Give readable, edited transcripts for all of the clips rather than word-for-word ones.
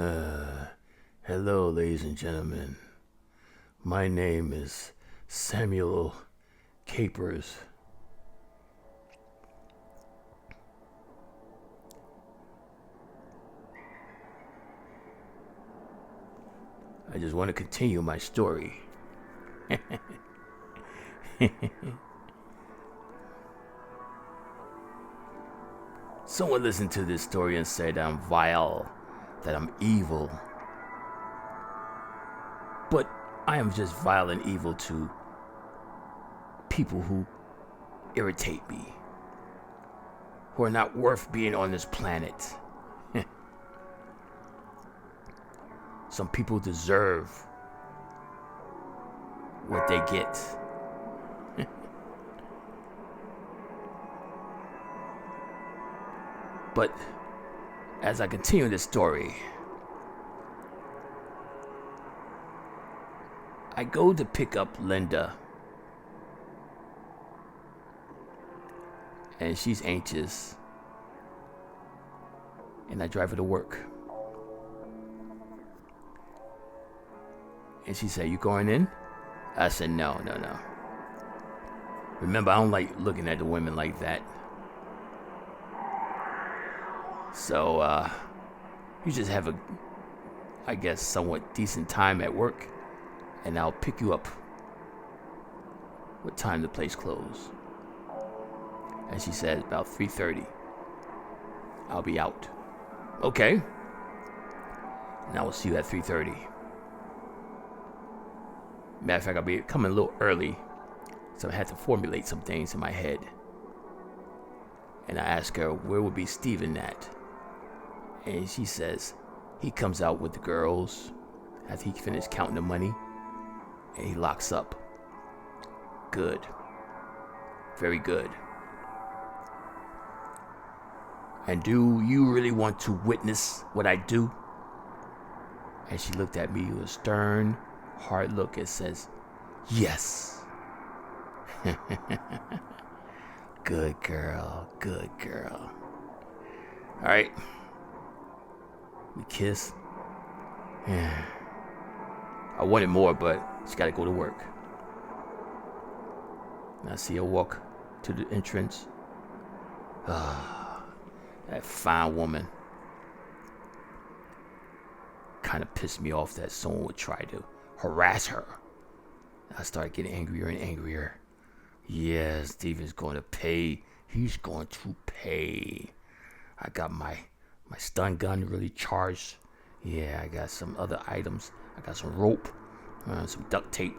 Hello, ladies and gentlemen. My name is Samuel Capers. I just want to continue my story. Someone listened to this story and said I'm vile, that I'm evil. But I am just vile and evil to people who irritate me, who are not worth being on this planet. Some people deserve what they get. But as I continue this story, I go to pick up Linda, and she's anxious, and I drive her to work. And she said, "You going in?" I said, no. Remember, I don't like looking at the women like that. So, you just have I guess, somewhat decent time at work, and I'll pick you up what time the place closed. And she said, about 3:30. I'll be out. Okay. And I will see you at 3:30. Matter of fact, I'll be coming a little early, so I had to formulate some things in my head. And I asked her, where would be Steven at? And she says, he comes out with the girls after he finished counting the money, and he locks up. Good. Very good. And do you really want to witness what I do? And she looked at me with a stern, hard look and says, yes. Good girl. All right. We kiss. Yeah. I wanted more, but she got to go to work. And I see her walk to the entrance. That fine woman. Kind of pissed me off that someone would try to harass her. I started getting angrier and angrier. Yeah, Steven's going to pay. He's going to pay. I got my stun gun really charged. Yeah, I got some other items. I got some rope, some duct tape.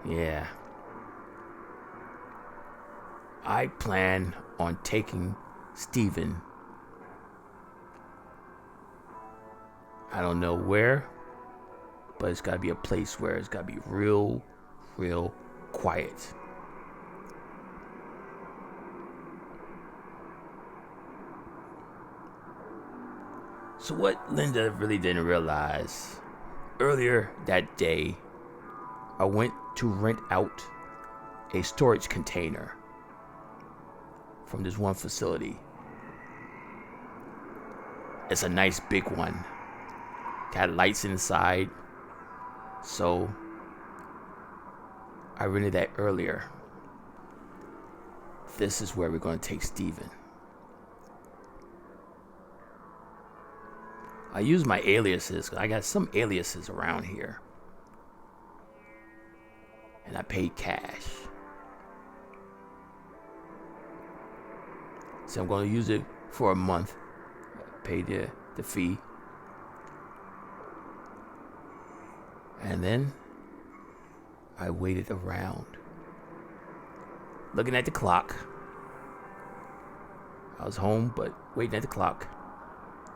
Yeah. I plan on taking Steven. I don't know where, but it's got to be a place where it's got to be real quiet. So what Linda really didn't realize, earlier that day, I went to rent out a storage container from this one facility. It's a nice big one. Got lights inside. So I rented that earlier. This is where we're going to take Steven. I use my aliases. I got some aliases around here. And I paid cash. So I'm going to use it for a month. Pay the fee. And then I waited around, looking at the clock. I was home, but waiting at the clock.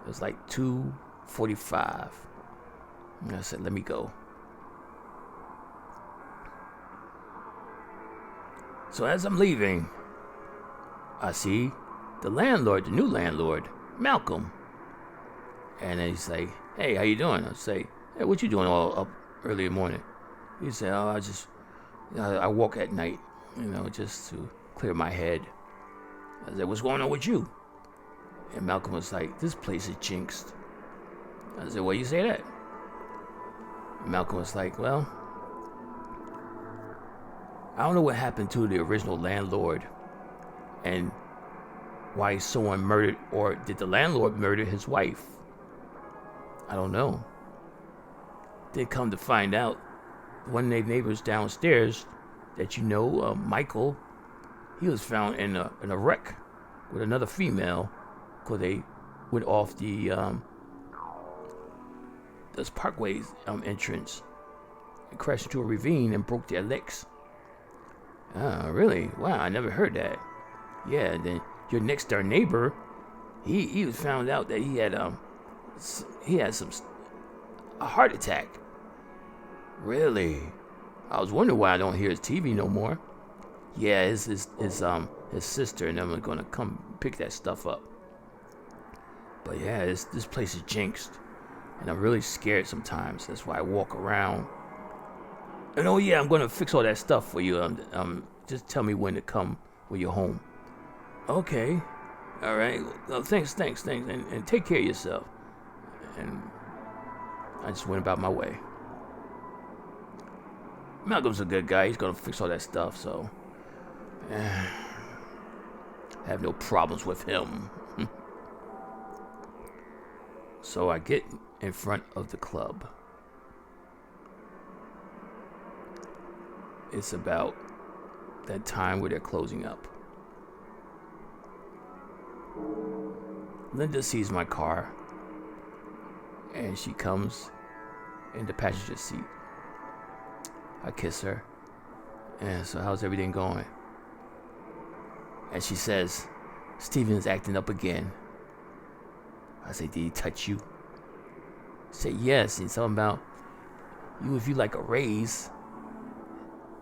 It was like 2:45. And I said, let me go. So as I'm leaving, I see the new landlord, Malcolm. And then he's like, hey, how you doing? I say, hey, what you doing all up early in the morning? He said, oh, I walk at night, just to clear my head. I said, what's going on with you? And Malcolm was like, this place is jinxed. I said, "Why you say that?" Malcolm was like, "Well, I don't know what happened to the original landlord and why someone murdered, or did the landlord murder his wife? I don't know. Did come to find out, one of the neighbors downstairs that Michael, he was found in a wreck with another female, because they went off this parkway entrance and crashed into a ravine and broke their legs." Oh, really? Wow, I never heard that. Yeah, then your next door neighbor, he was found out that he had a heart attack. Really? I was wondering why I don't hear his TV no more. Yeah, his sister and them are gonna come pick that stuff up. But yeah, this place is jinxed, and I'm really scared sometimes. That's why I walk around. And oh yeah, I'm gonna fix all that stuff for you. Just tell me when to come when you're home. Okay, all right. Well, thanks, and take care of yourself. And I just went about my way. Malcolm's a good guy. He's gonna fix all that stuff, so I have no problems with him. So I get in front of the club. It's about that time where they're closing up. Linda sees my car, and she comes in the passenger seat. I kiss her. And so how's everything going? And she says, "Steven's acting up again." I say, "Did he touch you?" Say, "Yes." He's talking about if you like a raise,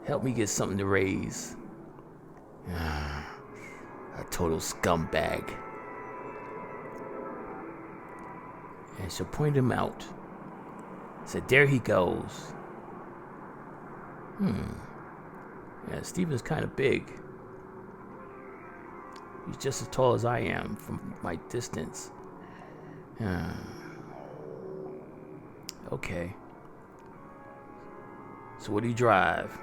help me get something to raise. A total scumbag. And she'll point him out. Said, "There he goes." Yeah, Steven's kind of big. He's just as tall as I am from my distance. Okay. So what do you drive?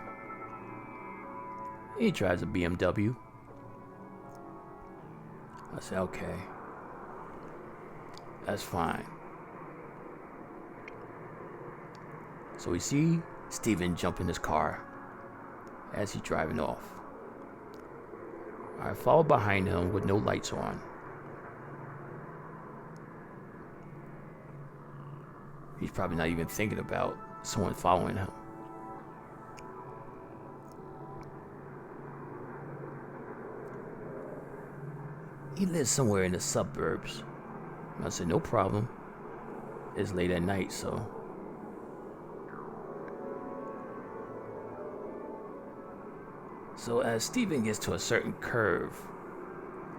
He drives a BMW. I said, okay. That's fine. So we see Steven jump in his car as he's driving off. I follow behind him with no lights on. He's probably not even thinking about someone following him. He lives somewhere in the suburbs. I said, no problem. It's late at night, so. So as Steven gets to a certain curve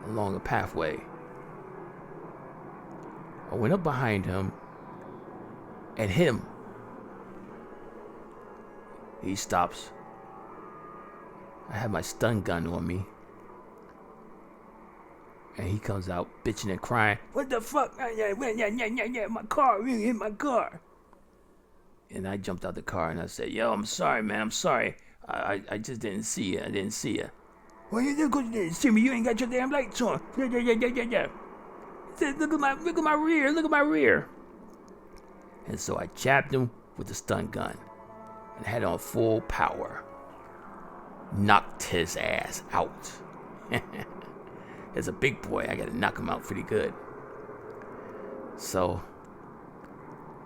along a pathway, I went up behind him and hit him. He stops. I have my stun gun on me. And he comes out bitching and crying. What the fuck? My car, you hit my car. And I jumped out the car and I said, yo, I'm sorry, man. I'm sorry. I just didn't see you. I didn't see you. Well, you didn't see me. You ain't got your damn lights on. Yeah. Said, look at my rear. Look at my rear. And so I jabbed him with the stun gun and had it on full power. Knocked his ass out. As a big boy, I gotta knock him out pretty good. So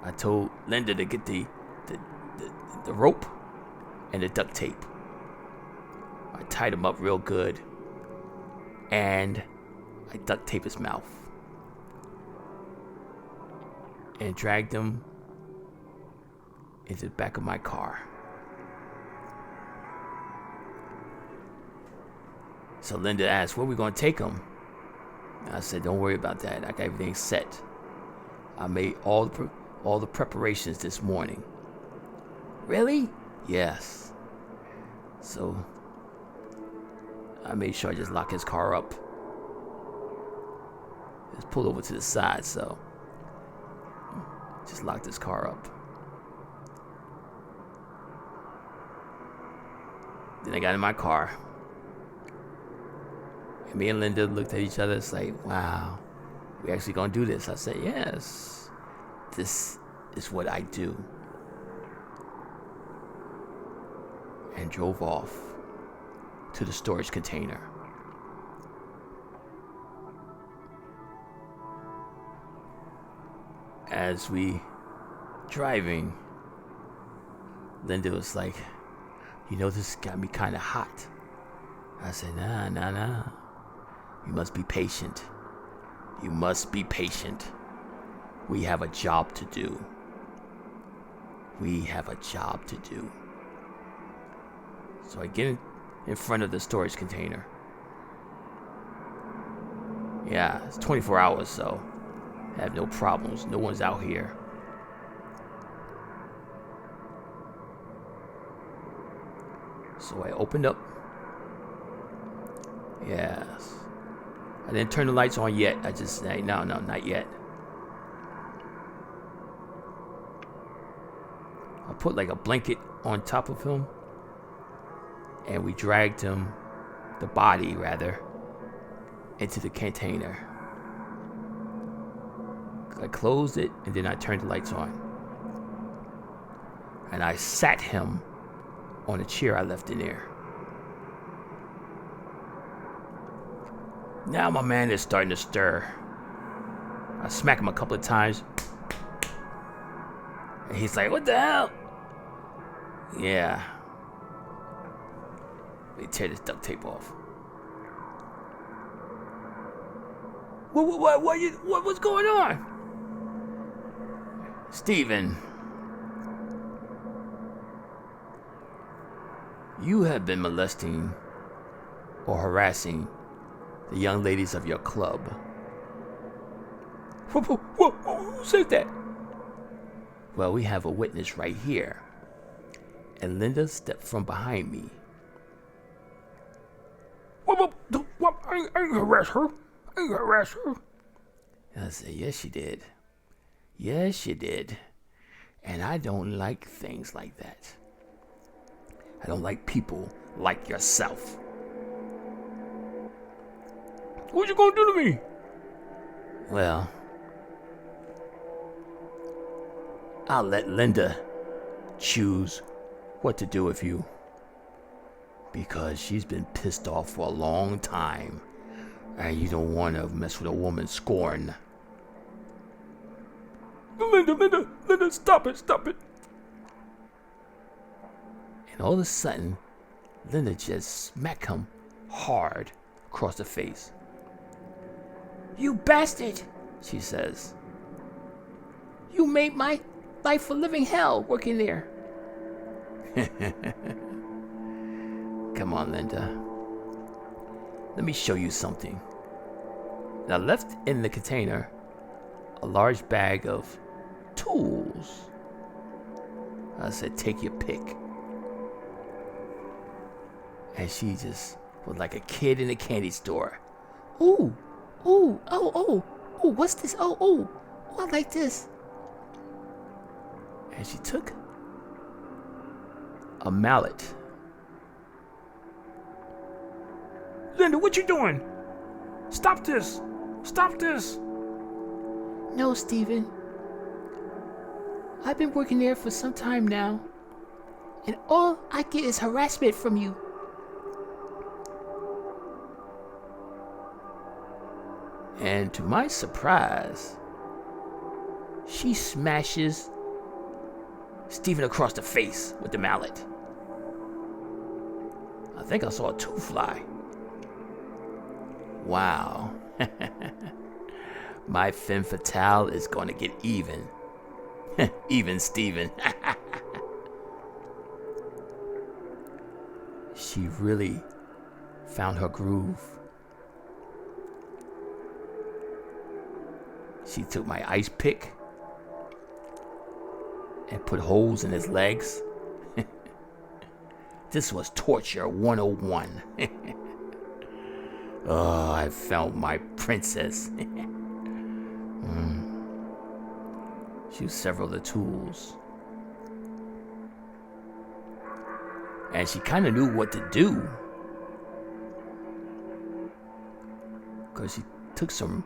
I told Linda to get the rope and the duct tape. I tied him up real good, and I duct taped his mouth and dragged him into the back of my car. So Linda asked, where are we going to take him? I said, don't worry about that. I got everything set. I made all the preparations this morning. Really? Yes. So I made sure I just lock his car up. Just pull over to the side, so Just locked his car up. Then I got in my car. And me and Linda looked at each other. It's like, wow, we actually gonna do this? I said, yes. This is what I do. And drove off to the storage container. As we driving, Linda was like, you know, this got me kind of hot. I said, nah. You must be patient. You must be patient. We have a job to do. We have a job to do. So I get in front of the storage container. Yeah, it's 24 hours, so I have no problems. No one's out here. So I opened up. Yes. I didn't turn the lights on yet. I just say, no, not yet. I put like a blanket on top of him. And we dragged him, the body rather, into the container. I closed it and then I turned the lights on. And I sat him on a chair I left in there. Now my man is starting to stir. I smack him a couple of times. And he's like, what the hell? Yeah. They tear this duct tape off. What's going on? Stephen, you have been molesting or harassing the young ladies of your club. Who said that? Well, we have a witness right here. And Linda stepped from behind me. I ain't harass her. And I said, yes, you did. Yes, you did. And I don't like things like that. I don't like people like yourself. What you gonna do to me? Well, I'll let Linda choose what to do with you. Because she's been pissed off for a long time. And you don't want to mess with a woman scorned. Linda, stop it. And all of a sudden, Linda just smacked him hard across the face. You bastard, she says. You made my life a living hell working there. Come on, Linda. Let me show you something. And I left in the container a large bag of tools. I said, take your pick. And she just was like a kid in a candy store. Oh, what's this? Oh, I like this. And she took a mallet. Linda, what you doing? Stop this. No, Stephen. I've been working there for some time now. And all I get is harassment from you. And to my surprise, she smashes Stephen across the face with the mallet. I think I saw a tooth fly. Wow. My femme fatale is going to get even. Even Stephen. She really found her groove. She took my ice pick and put holes in his legs. This was torture 101. Oh, I found my princess. She used several of the tools. And she kind of knew what to do. Because she took some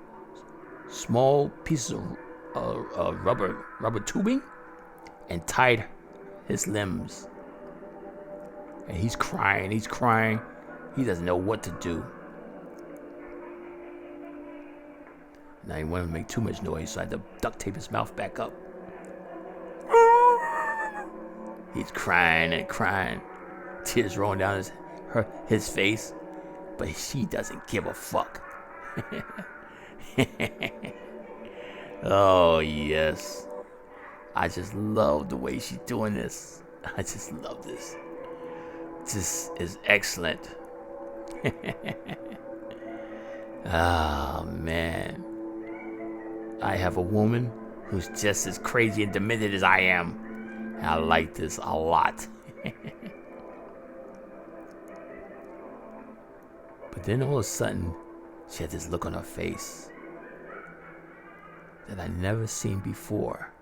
small pieces of rubber tubing and tied his limbs. And he's crying. He doesn't know what to do. Now he wanted to make too much noise, so I had to duct tape his mouth back up. He's crying and crying. Tears rolling down his face. But she doesn't give a fuck. Oh, yes. I just love the way she's doing this. I just love this. This is excellent. Oh, man. I have a woman who's just as crazy and demented as I am. And I like this a lot. But then all of a sudden, she had this look on her face that I'd never seen before.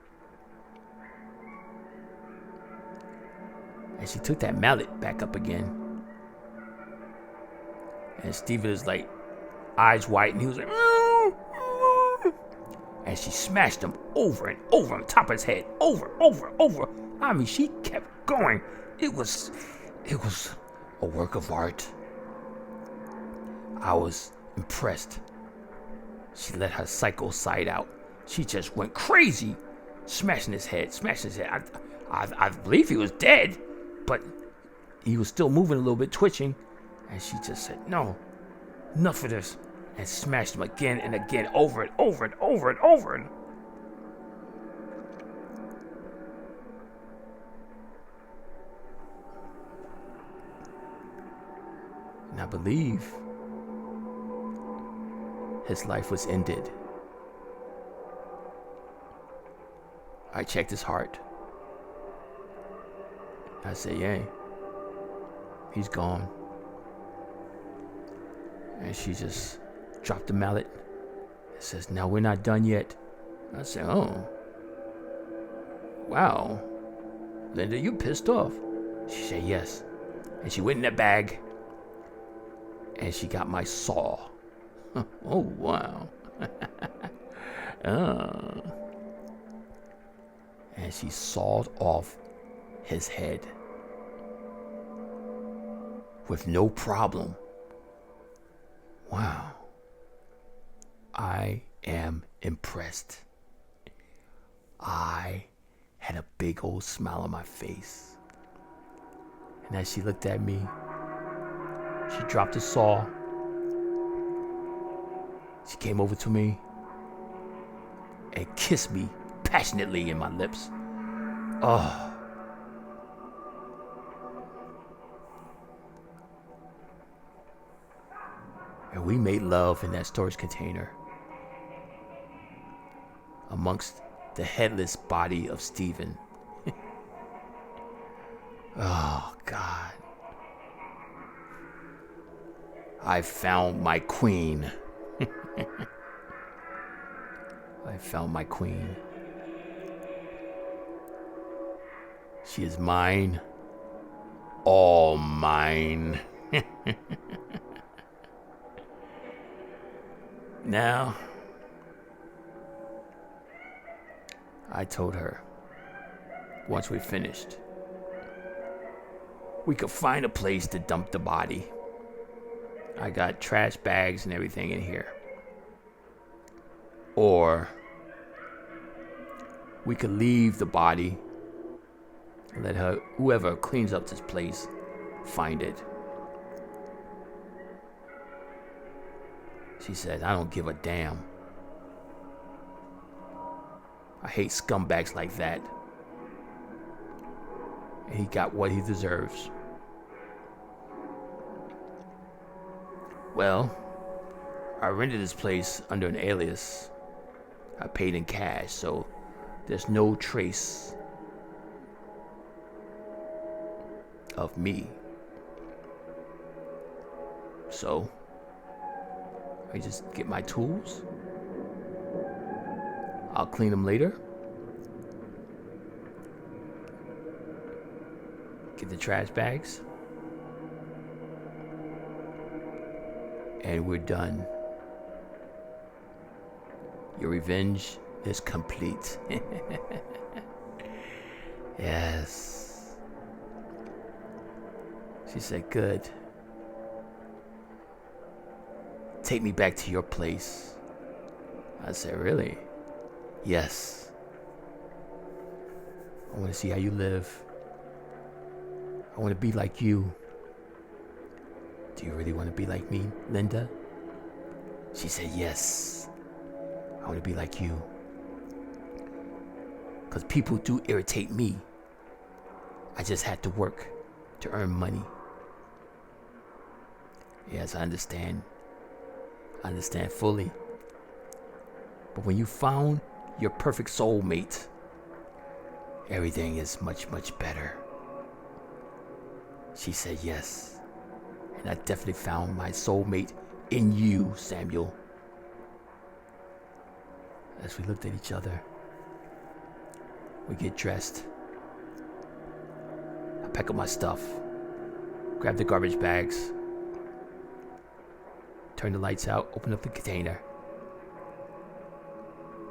And she took that mallet back up again. And Steven is like, eyes wide, and he was like, and she smashed him over and over on top of his head. Over. I mean, she kept going. It was a work of art. I was impressed. She let her psycho side out. She just went crazy, smashing his head. I believe he was dead, but he was still moving a little bit, twitching. And she just said, no, enough of this. And smashed him again and again, over and over. And I believe his life was ended. I checked his heart. I said, yeah, he's gone. And she just dropped the mallet. It says, now we're not done yet. I said, oh, wow. Linda, you pissed off? She said, yes. And she went in that bag and she got my saw. Oh, wow. And she sawed off his head with no problem. Wow. I am impressed. I had a big old smile on my face. And as she looked at me, she dropped the saw. She came over to me and kissed me passionately in my lips. Oh. And we made love in that storage container amongst the headless body of Stephen. Oh, God. I found my queen. I found my queen. She is mine. All mine. Now, I told her, once we finished, we could find a place to dump the body. I got trash bags and everything in here. Or we could leave the body and let whoever cleans up this place, find it. She said, I don't give a damn. I hate scumbags like that. And he got what he deserves. Well, I rented this place under an alias. I paid in cash, so there's no trace of me. So, I just get my tools. I'll clean them later. Get the trash bags. And we're done. Your revenge is complete. Yes. She said, good. Take me back to your place. I said, really? Yes. I want to see how you live. I want to be like you. Do you really want to be like me, Linda? She said, yes. I want to be like you. Because people do irritate me. I just had to work to earn money. Yes, I understand. I understand fully. But when you found your perfect soulmate, everything is much, much better. She said yes. And I definitely found my soulmate in you, Samuel. As we looked at each other, we get dressed. I pack up my stuff, grab the garbage bags, turn the lights out, open up the container,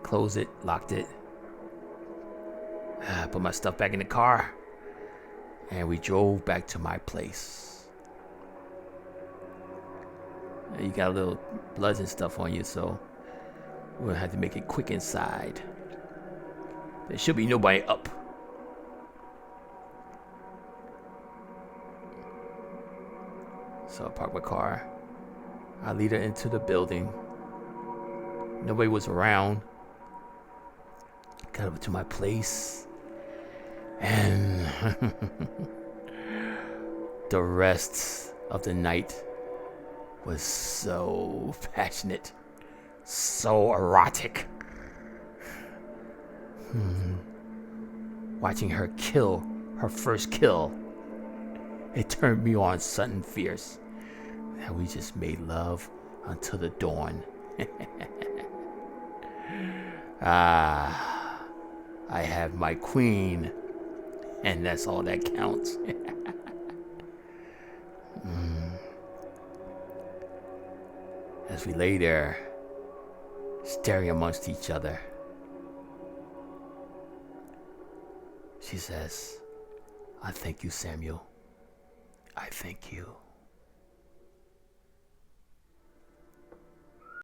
close it, locked it, put my stuff back in the car, and we drove back to my place. You got a little bloods and stuff on you, so we're gonna have to make it quick inside. There should be nobody up. So I park my car. I lead her into the building. Nobody was around. Got up to my place. And the rest of the night was so passionate, so erotic. Watching her kill her first kill, it turned me on sudden fierce. And we just made love until the dawn. I have my queen, and that's all that counts. As we lay there, staring amongst each other, she says, I thank you, Samuel. I thank you.